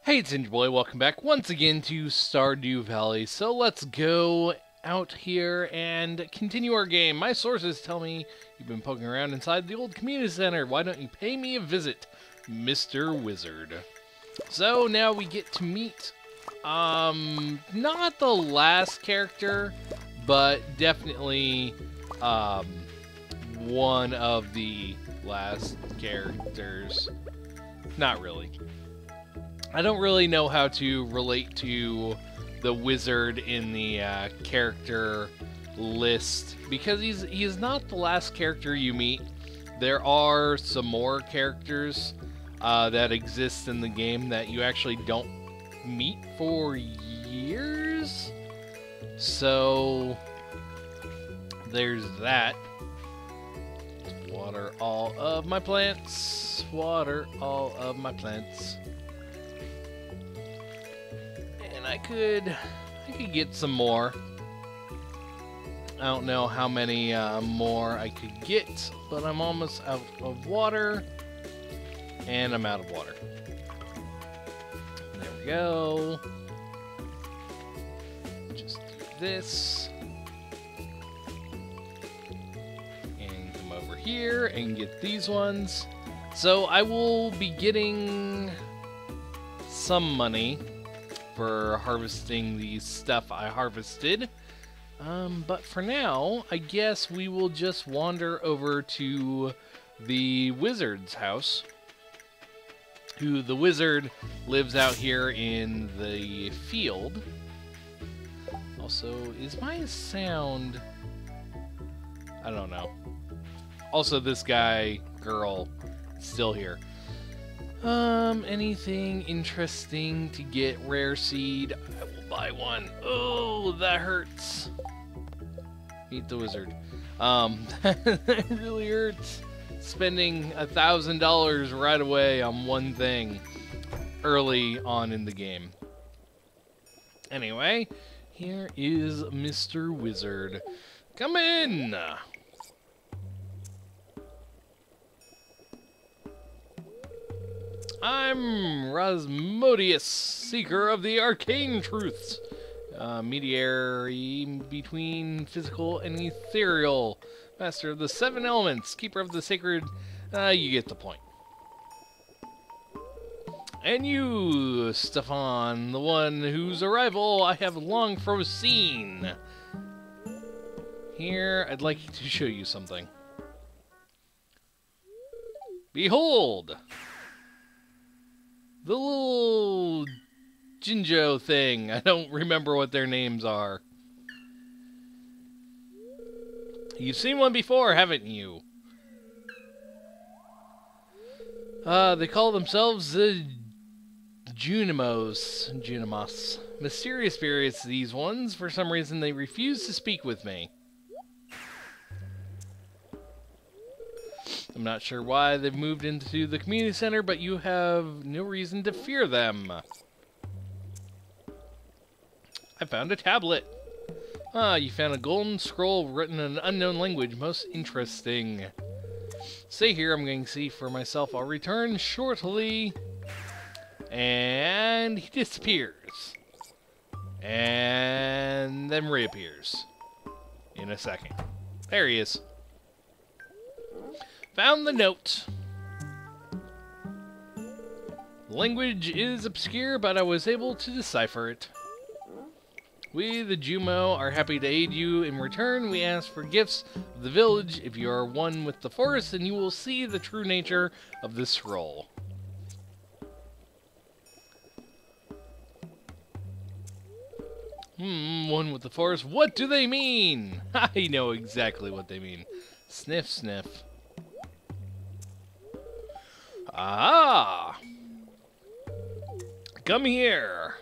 Hey, it's Ninja Boy. Welcome back once again to Stardew Valley. So let's go out here and continue our game. My sources tell me you've been poking around inside the old community center. Why don't you pay me a visit, Mr. Wizard? So now we get to meet, not the last character, but definitely, one of the last characters. Not really. I don't really know how to relate to the wizard in the character list because he's not the last character you meet. There are some more characters that exist in the game that you actually don't meet for years. So there's that. Water all of my plants. Water all of my plants. I could get some more. I don't know how many more I could get, but I'm almost out of water, and I'm out of water. There we go. Just do this, and come over here and get these ones. So I will be getting some money for harvesting the stuff I harvested. But for now, I guess we will just wander over to the wizard's house. The wizard lives out here in the field. Also, is my sound... I don't know. Also, this girl, still here. Anything interesting to get? Rare seed. I will buy one. Oh, that hurts. Meet the wizard. That really hurts. Spending $1,000 right away on one thing early on in the game. Anyway, here is Mr. Wizard. Come in! I'm Rasmodius, seeker of the arcane truths, mediary between physical and ethereal, master of the 7 elements, keeper of the sacred, you get the point. And you, Stefan, the one whose arrival I have long foreseen. Here, I'd like to show you something. Behold! The little Jinjo thing. I don't remember what their names are. You've seen one before, haven't you? They call themselves the Junimos. Mysterious spirits, these ones. For some reason, they refuse to speak with me. I'm not sure why they've moved into the community center, but you have no reason to fear them. I found a tablet. You found a golden scroll written in an unknown language. Most interesting. Stay here, I'm going to see for myself. I'll return shortly. And he disappears. And then reappears. In a second. There he is. Found the note. Language is obscure, but I was able to decipher it. We, the Jumo, are happy to aid you. In return, we ask for gifts of the village. If you are one with the forest, then you will see the true nature of this scroll. One with the forest? What do they mean? I know exactly what they mean. Sniff, sniff. Ah! Come here!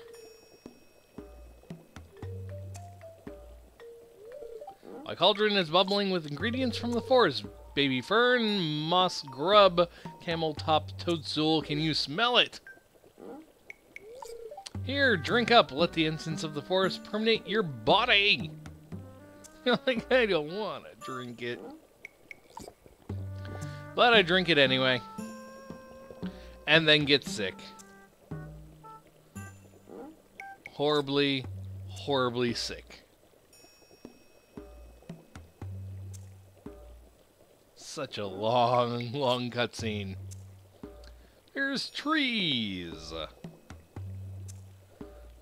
My cauldron is bubbling with ingredients from the forest. Baby fern, moss grub, camel top toadstool. Can you smell it? Here, drink up. Let the incense of the forest permeate your body. Like, I don't want to drink it. But I drink it anyway. And then get sick. horribly, horribly sick. Such a long, long cutscene. There's trees.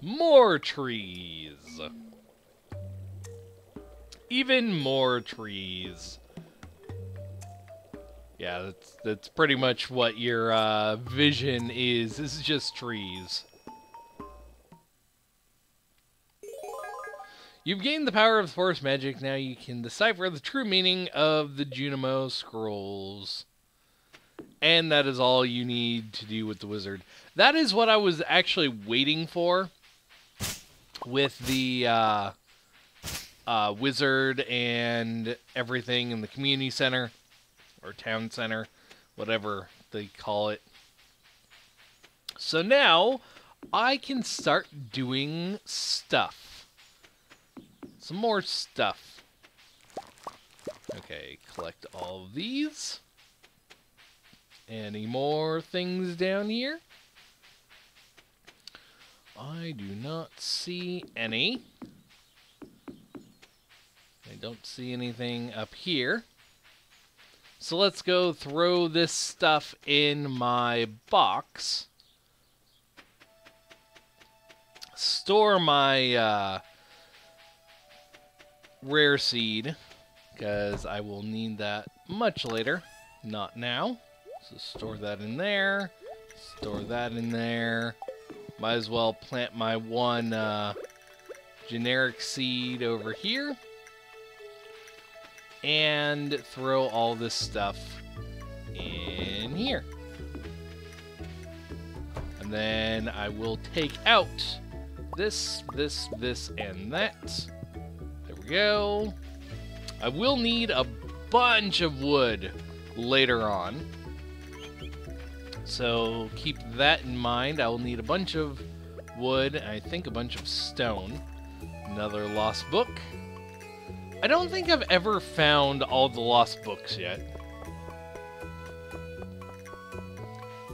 More trees. Even more trees. Yeah, that's pretty much what your vision is. This is just trees. You've gained the power of forest magic. Now you can decipher the true meaning of the Junimo scrolls. And that is all you need to do with the wizard. That is what I was actually waiting for with the wizard and everything in the community center. Or town center. Whatever they call it. So now I can start doing stuff. Some more stuff. Okay, collect all of these. Any more things down here? I do not see any. I don't see anything up here. So let's go throw this stuff in my box. Store my rare seed, because I will need that much later, not now. So store that in there, store that in there. Might as well plant my one generic seed over here. And throw all this stuff in here. And then I will take out this, and that. There we go. I will need a bunch of wood later on. So keep that in mind. I will need a bunch of wood, and I think a bunch of stone. Another lost book. I don't think I've ever found all the lost books yet.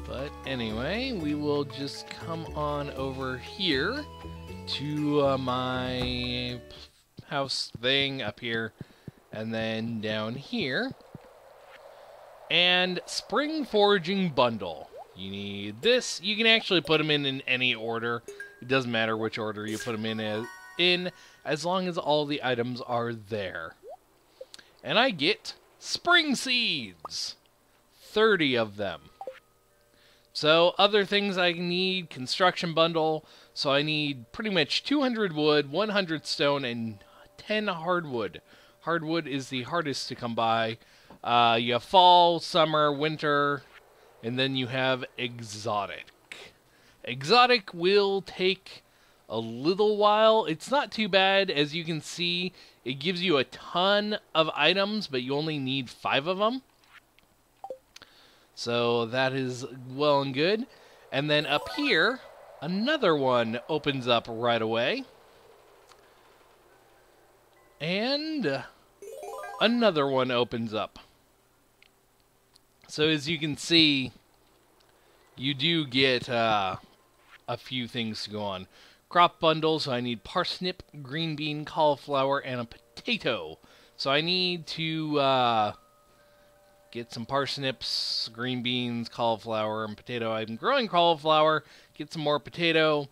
But anyway, we will just come on over here to my house thing up here, and then down here. And spring foraging bundle. You need this. You can actually put them in any order. It doesn't matter which order you put them in as long as all the items are there. And I get spring seeds. 30 of them. So other things I need, construction bundle. So I need pretty much 200 wood, 100 stone, and 10 hardwood. Hardwood is the hardest to come by. You have fall, summer, winter, and then you have exotic. Exotic will take a little while. It's not too bad. As you can see, it gives you a ton of items, but you only need 5 of them. So that is well and good. And then up here, another one opens up right away. And another one opens up. So as you can see, you do get a few things to go on. Crop bundle, so I need parsnip, green bean, cauliflower, and a potato. So I need to get some parsnips, green beans, cauliflower, and potato. I'm growing cauliflower, get some more potato,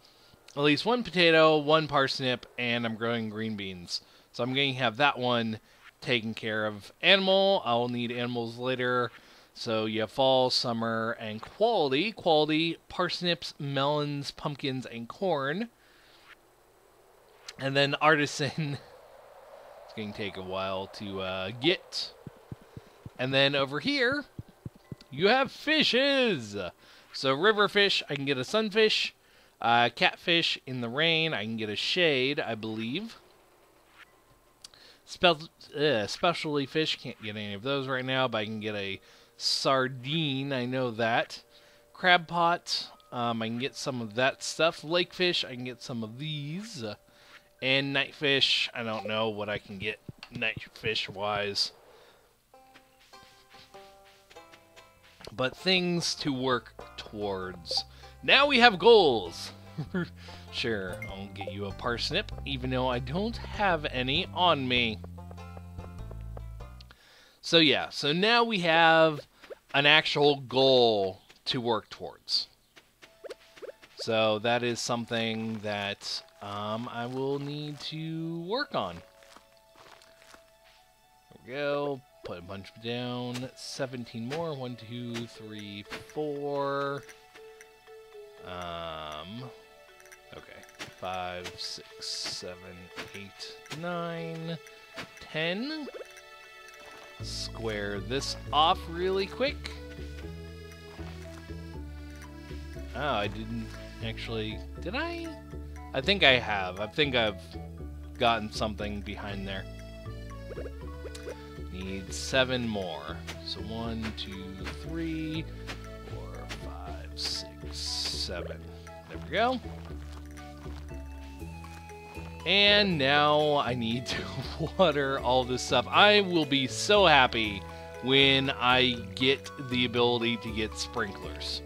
at least one potato, one parsnip, and I'm growing green beans. So I'm going to have that one taken care of. Animal, I'll need animals later. So you have fall, summer, and quality. Quality, parsnips, melons, pumpkins, and corn. And then artisan, it's going to take a while to get. And then over here, you have fishes. So river fish, I can get a sunfish. Catfish in the rain, I can get a shade, I believe. Specialty fish, can't get any of those right now, but I can get a sardine, I know that. Crab pot, I can get some of that stuff. Lake fish, I can get some of these. And night fish, I don't know what I can get night fish wise. But things to work towards. Now we have goals. Sure, I'll get you a parsnip, even though I don't have any on me. So yeah, so now we have an actual goal to work towards. So that is something that I will need to work on. There we go. Put a bunch down. 17 more. 1, 2, 3, 4. Okay. 5, 6, 7, 8, 9, 10. Square this off really quick. Oh, I didn't actually... Did I? I think I have. I think I've gotten something behind there. Need 7 more. So 1, 2, 3, 4, 5, 6, 7. There we go. And now I need to water all this stuff. I will be so happy when I get the ability to get sprinklers.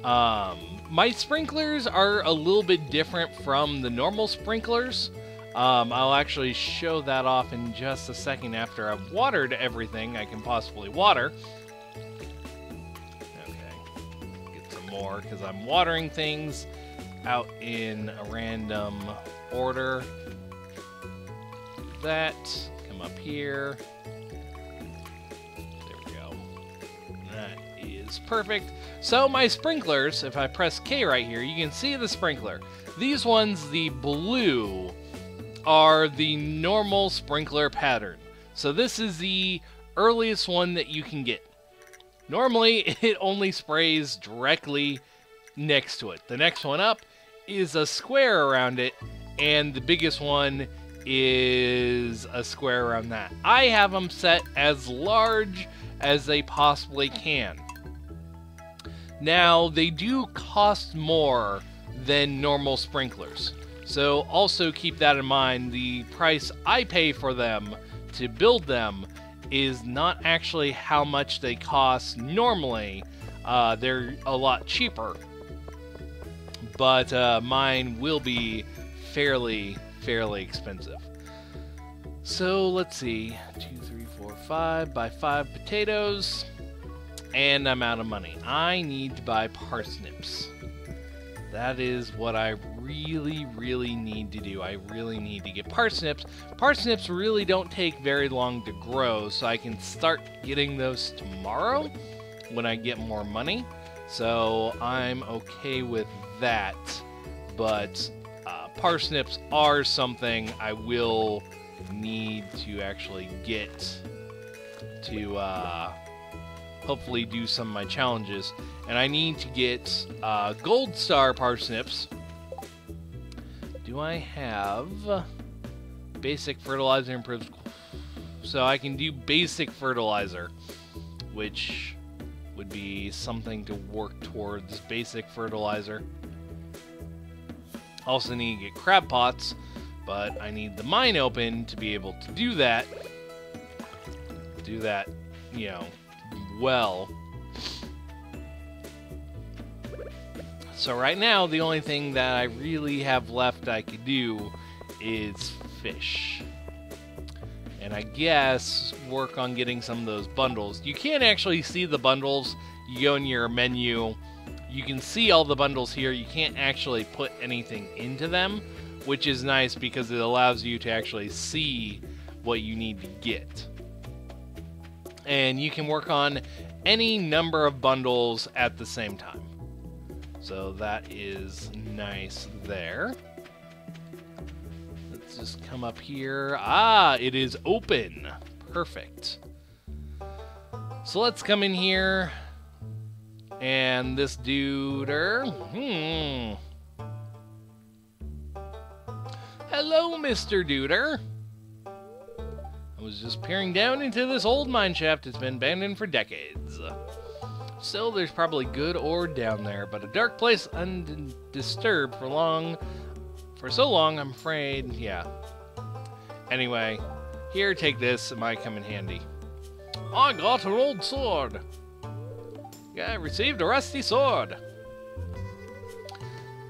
My sprinklers are a little bit different from the normal sprinklers. I'll actually show that off in just a second after I've watered everything I can possibly water. Okay, get some more because I'm watering things out in a random order. Do that, come up here. There we go. That is perfect. So my sprinklers, if I press K right here, you can see the sprinkler. These ones, the blue, are the normal sprinkler pattern. So this is the earliest one that you can get. Normally, it only sprays directly next to it. The next one up is a square around it, and the biggest one is a square around that. I have them set as large as they possibly can. Now, they do cost more than normal sprinklers. So also keep that in mind. The price I pay for them to build them is not actually how much they cost normally. They're a lot cheaper. But mine will be fairly expensive. So let's see. 2, 3, 4, 5. Buy 5 potatoes. And I'm out of money. I need to buy parsnips. That is what I really need to do. I really need to get parsnips. Parsnips really don't take very long to grow, so I can start getting those tomorrow when I get more money. So I'm okay with that. But parsnips are something I will need to actually get to hopefully do some of my challenges. And I need to get gold star parsnips. Do I have basic fertilizer improves? So I can do basic fertilizer, which would be something to work towards. Basic fertilizer. Also need to get crab pots, but I need the mine open to be able to do that. Do that, you know, well. So right now, the only thing that I really have left I could do is fish. And I guess work on getting some of those bundles. You can't actually see the bundles. You go in your menu, you can see all the bundles here. You can't actually put anything into them, which is nice because it allows you to actually see what you need to get. And you can work on any number of bundles at the same time. So that is nice there. Let's just come up here. Ah, it is open. Perfect. So let's come in here. And this duder. Hello, Mr. Duder. I was just peering down into this old mine shaft that's been abandoned for decades. Still, there's probably good ore down there, but a dark place undisturbed for so long, I'm afraid, yeah. Anyway, here, take this, it might come in handy. I got an old sword. Yeah, I received a rusty sword.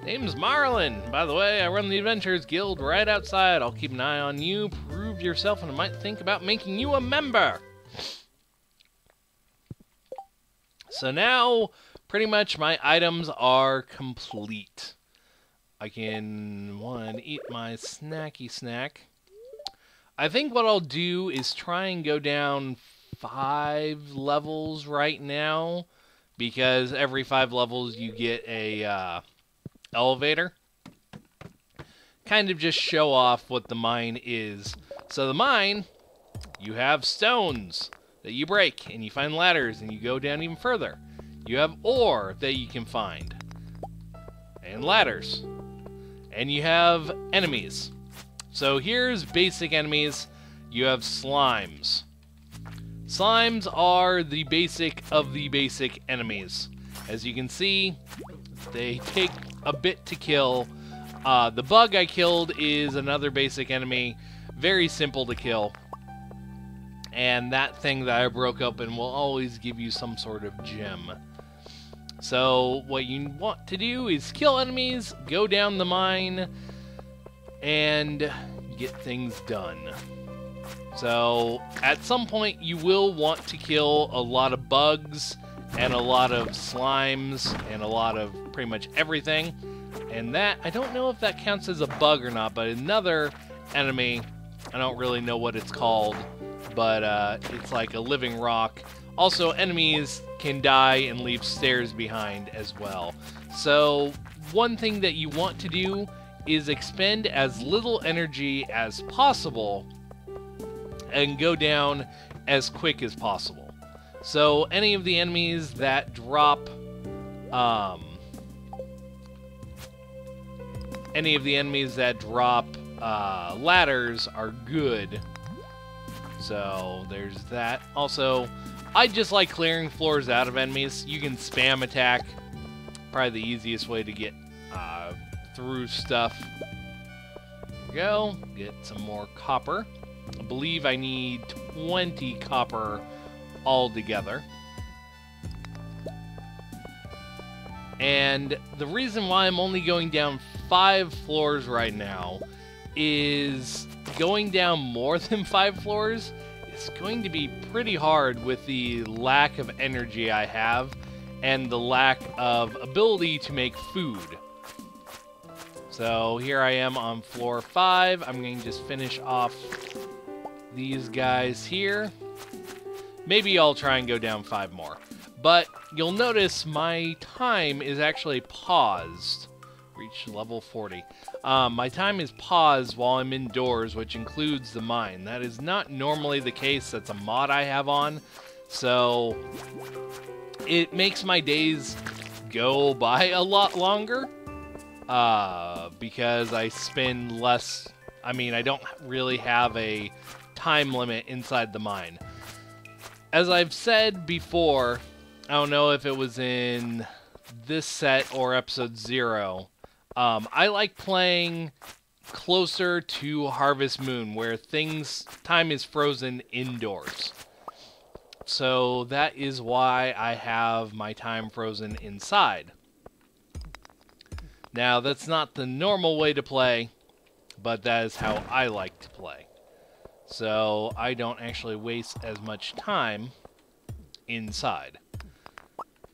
Name's Marlin. By the way, I run the Adventurers Guild right outside. I'll keep an eye on you, prove yourself, and I might think about making you a member. So now, pretty much my items are complete. I can, eat my snacky snack. I think what I'll do is try and go down 5 levels right now, because every 5 levels you get a elevator. Kind of just show off what the mine is. So the mine, you have stones that you break, and you find ladders, and you go down even further. You have ore that you can find, and ladders. And you have enemies. So here's basic enemies. You have slimes. Slimes are the basic of the basic enemies. As you can see, they take a bit to kill. The bug I killed is another basic enemy. Very simple to kill. And that thing that I broke open will always give you some sort of gem. So what you want to do is kill enemies, go down the mine, and get things done. So at some point you will want to kill a lot of bugs and a lot of slimes and a lot of pretty much everything. And that, I don't know if that counts as a bug or not, but another enemy, I don't really know what it's called, but it's like a living rock. Also, enemies can die and leave stairs behind as well. So one thing that you want to do is expend as little energy as possible and go down as quick as possible. So any of the enemies that drop ladders are good. So there's that. Also, I just like clearing floors out of enemies. You can spam attack. Probably the easiest way to get through stuff. There we go. Get some more copper. I believe I need 20 copper altogether. And the reason why I'm only going down 5 floors right now is going down more than 5 floors is going to be pretty hard with the lack of energy I have and the lack of ability to make food. So here I am on floor 5. I'm going to just finish off these guys here. Maybe I'll try and go down 5 more. But you'll notice my time is actually paused. Reach level 40. My time is paused while I'm indoors, which includes the mine. That is not normally the case. That's a mod I have on. So it makes my days go by a lot longer. Because I spend less... I mean, I don't really have a time limit inside the mine. As I've said before, I don't know if it was in this set or episode 0, I like playing closer to Harvest Moon, where time is frozen indoors. So that is why I have my time frozen inside. Now, that's not the normal way to play, but that is how I like to play. So I don't actually waste as much time inside.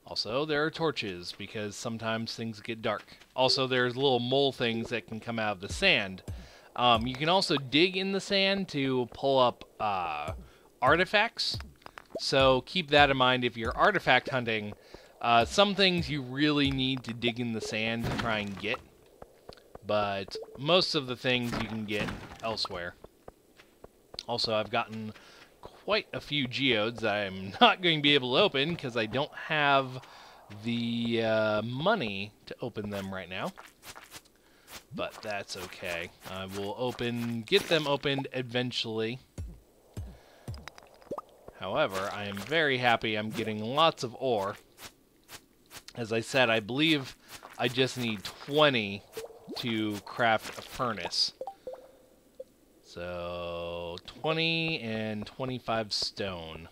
Also, there are torches, because sometimes things get dark. Also, there's little mole things that can come out of the sand. You can also dig in the sand to pull up artifacts. So keep that in mind if you're artifact hunting. Some things you really need to dig in the sand to try and get. But most of the things you can get elsewhere. Also, I've gotten quite a few geodes that I'm not going to be able to open because I don't have the money to open them right now. But that's okay. I will get them opened eventually. However, I am very happy I'm getting lots of ore. As I said, I believe I just need 20 to craft a furnace. So 20 and 25 stone.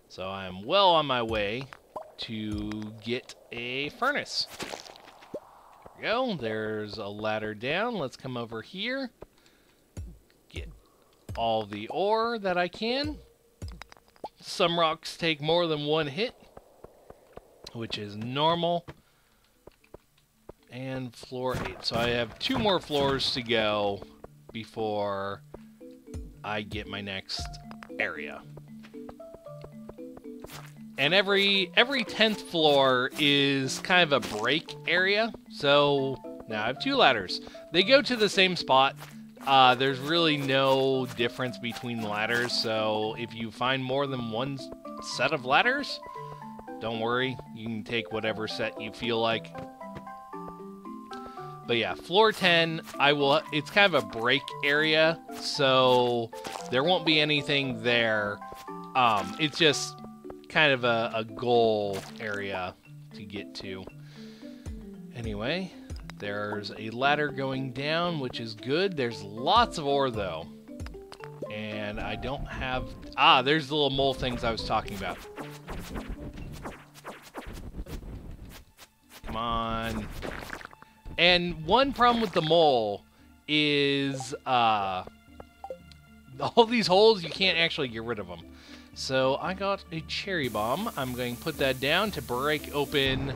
So I'm well on my way to get a furnace. go. There's a ladder down. Let's come over here. Get all the ore that I can. Some rocks take more than one hit, which is normal. And floor 8. So I have 2 more floors to go before I get my next area. And every 10th floor is kind of a break area. So now I have 2 ladders. They go to the same spot. There's really no difference between ladders. So if you find more than one set of ladders, don't worry. You can take whatever set you feel like. But yeah, floor 10, it's kind of a break area, so there won't be anything there. It's just kind of a goal area to get to. Anyway, there's a ladder going down, which is good. There's lots of ore, though. And I don't have... there's the little mole things I was talking about. Come on. And one problem with the mole is all these holes, you can't actually get rid of them. So I got a cherry bomb. I'm going to put that down to break open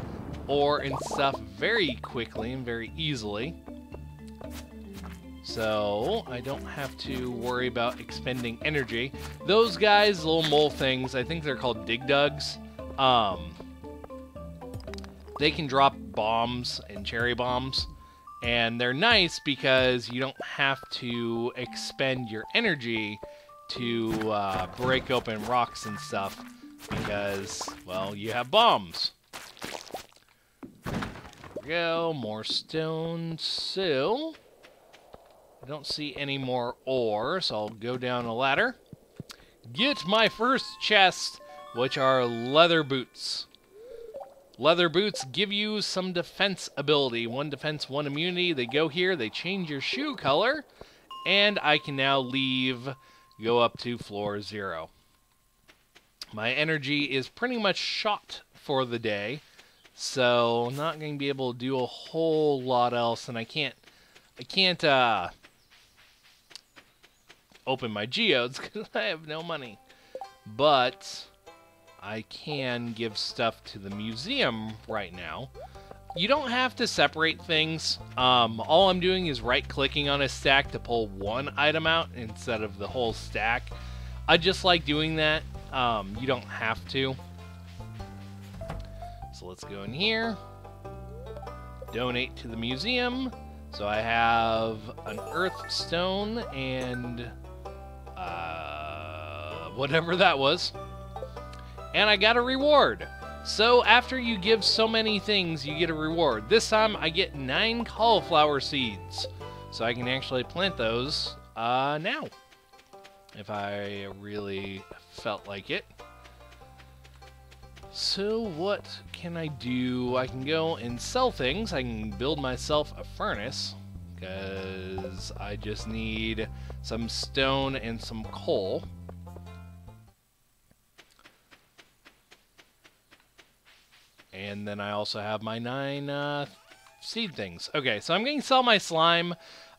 ore and stuff very quickly and very easily. So I don't have to worry about expending energy. Those guys, little mole things, I think they're called dig dugs. They can drop bombs and cherry bombs, and they're nice because you don't have to expend your energy to break open rocks and stuff because, well, you have bombs. There we go, more stone. So, I don't see any more ore, so I'll go down a ladder. Get my first chest, which are leather boots. Leather boots give you some defense ability. 1 defense, 1 immunity. They go here, they change your shoe color, and I can now leave, go up to floor 0. My energy is pretty much shot for the day, so I'm not going to be able to do a whole lot else, and I can't open my geodes because I have no money. But I can give stuff to the museum right now. You don't have to separate things. All I'm doing is right-clicking on a stack to pull one item out instead of the whole stack. I just like doing that. You don't have to. So let's go in here. Donate to the museum. So I have an earth stone and whatever that was. And I got a reward. So after you give so many things, you get a reward. This time I get 9 cauliflower seeds. So I can actually plant those now, if I really felt like it. So what can I do? I can go and sell things. I can build myself a furnace, because I just need some stone and some coal. And then I also have my 9 seed things. Okay, so I'm going to sell my slime.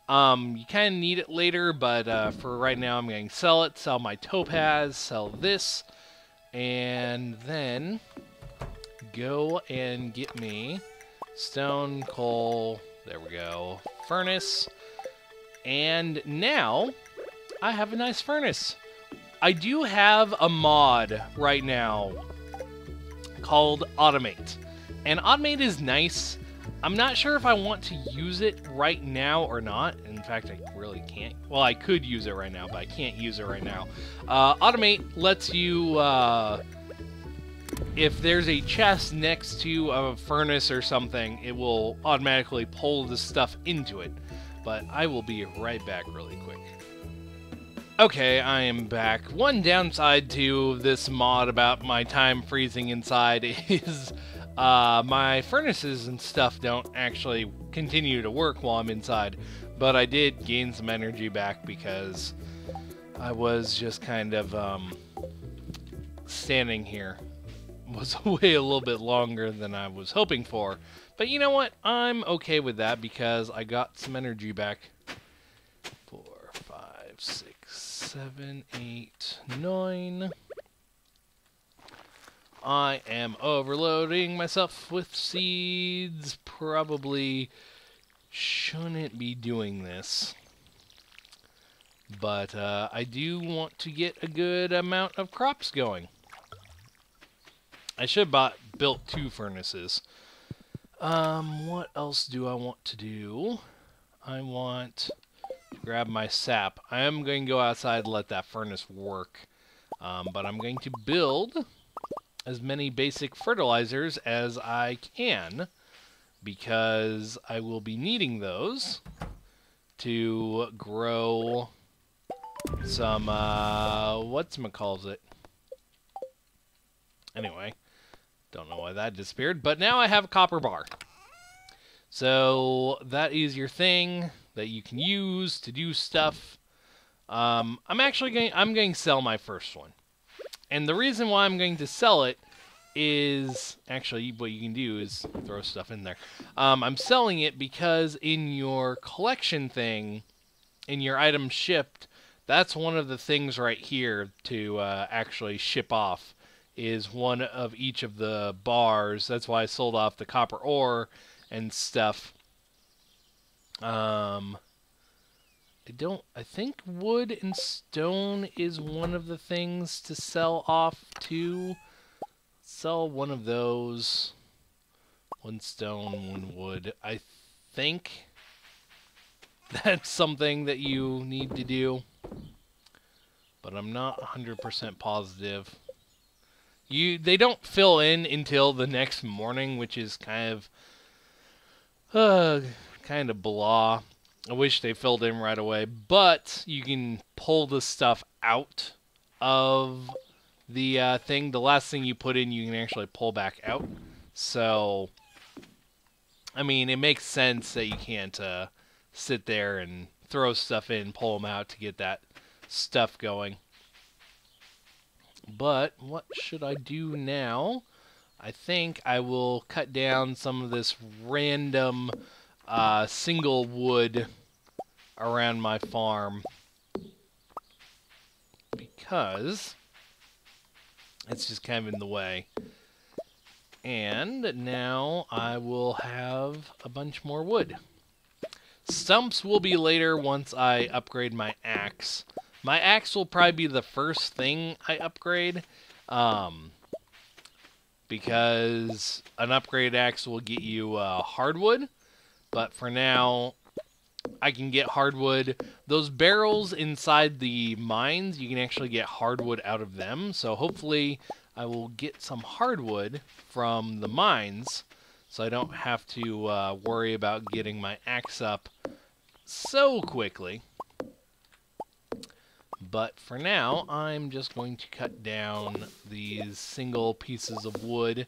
You kind of need it later, but for right now I'm going to sell it. Sell my topaz, sell this, and then go and get me stone, coal, there we go, furnace, and now I have a nice furnace. I do have a mod right now called Automate, and Automate is nice. I'm not sure if I want to use it right now or not. In fact, I really can't. Well, I could use it right now, but I can't use it right now. Automate lets you, if there's a chest next to a furnace or something, it will automatically pull the stuff into it. But I will be right back really quick. Okay, I am back. One downside to this mod about my time freezing inside is my furnaces and stuff don't actually continue to work while I'm inside, but I did gain some energy back because I was just kind of standing here. Was away a little bit longer than I was hoping for But you know what? I'm okay with that because I got some energy back. 4, 5, 6, 7, 8, 9. I am overloading myself with seeds. Probably shouldn't be doing this. But I do want to get a good amount of crops going. I should have built 2 furnaces. What else do I want to do? I want to grab my sap. I am going to go outside and let that furnace work. But I'm going to build as many basic fertilizers as I can, because I will be needing those to grow some, whatchamacallit. Anyway, don't know why that disappeared, but now I have a copper bar. So that is your thing that you can use to do stuff. I'm going to sell my first one. And the reason why I'm going to sell it is, actually, what you can do is throw stuff in there. I'm selling it because in your collection thing, in your item shipped, that's one of the things right here to actually ship off, is one of each of the bars. That's why I sold off the copper ore and stuff. I think wood and stone is one of the things to sell off too. Sell one of those. 1 stone, 1 wood. I think that's something that you need to do, but I'm not 100% positive. They don't fill in until the next morning, which is kind of blah. I wish they filled in right away, but you can pull the stuff out of the thing. The last thing you put in, you can actually pull back out. So, I mean, it makes sense that you can't sit there and throw stuff in, pull them out to get that stuff going. But what should I do now? I think I will cut down some of this random single wood around my farm, because it's just kind of in the way. And now I will have a bunch more wood. Stumps will be later once I upgrade my axe. My axe will probably be the first thing I upgrade, because an upgrade axe will get you hardwood. But for now, I can get hardwood. Those barrels inside the mines, you can actually get hardwood out of them. So hopefully I will get some hardwood from the mines, so I don't have to worry about getting my axe up so quickly. But for now, I'm just going to cut down these single pieces of wood.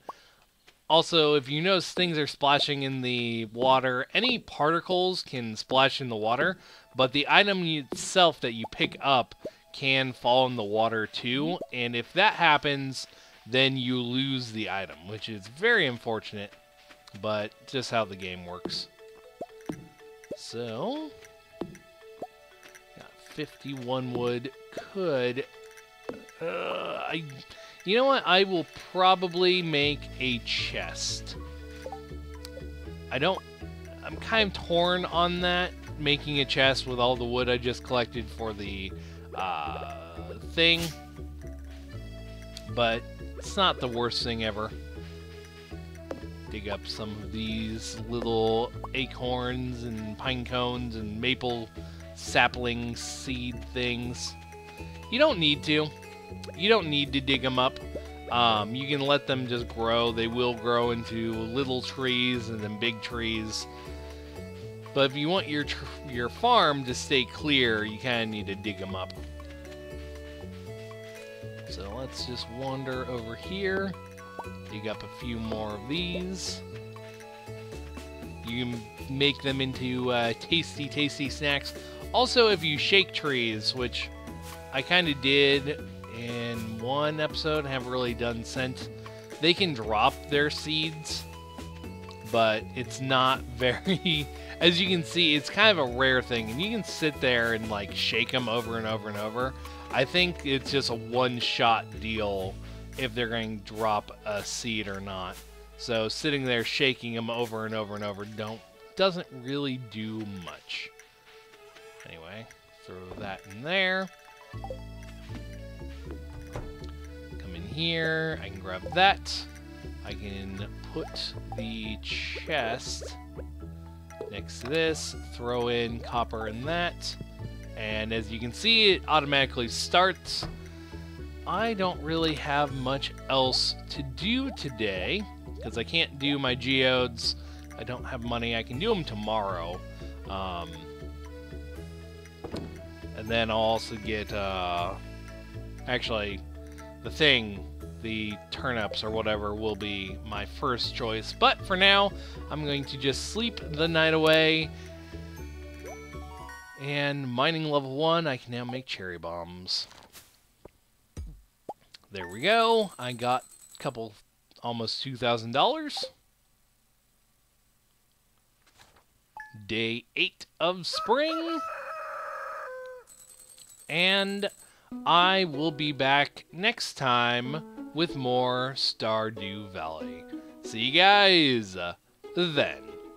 Also, if you notice things are splashing in the water, any particles can splash in the water, but the item itself that you pick up can fall in the water too, and if that happens, then you lose the item, which is very unfortunate, but just how the game works. So, got 51 wood. Could... You know what? I will probably make a chest. I'm kind of torn on that, making a chest with all the wood I just collected for the thing. But it's not the worst thing ever. Dig up some of these little acorns and pine cones and maple sapling seed things. You don't need to. You don't need to dig them up. You can let them just grow. They will grow into little trees and then big trees. But if you want your farm to stay clear, you kind of need to dig them up. So let's just wander over here. Dig up a few more of these. You can make them into tasty, tasty snacks. Also, if you shake trees, which I kind of did in one episode, haven't really done since, they can drop their seeds, but it's not very... As you can see, it's kind of a rare thing, and you can sit there and like shake them over and over and over. I think it's just a one-shot deal if they're going to drop a seed or not. So sitting there shaking them over and over and over doesn't really do much. Anyway, throw that in there. Come in here. I can grab that. I can put the chest next to this. Throw in copper in that. And as you can see, it automatically starts. I don't really have much else to do today, because I can't do my geodes. I don't have money. I can do them tomorrow. And then I'll also get, actually, the turnips or whatever will be my first choice. But for now, I'm going to just sleep the night away. And mining level 1, I can now make cherry bombs. There we go. I got a couple, almost $2,000. Day 8 of spring. And I will be back next time with more Stardew Valley. See you guys then.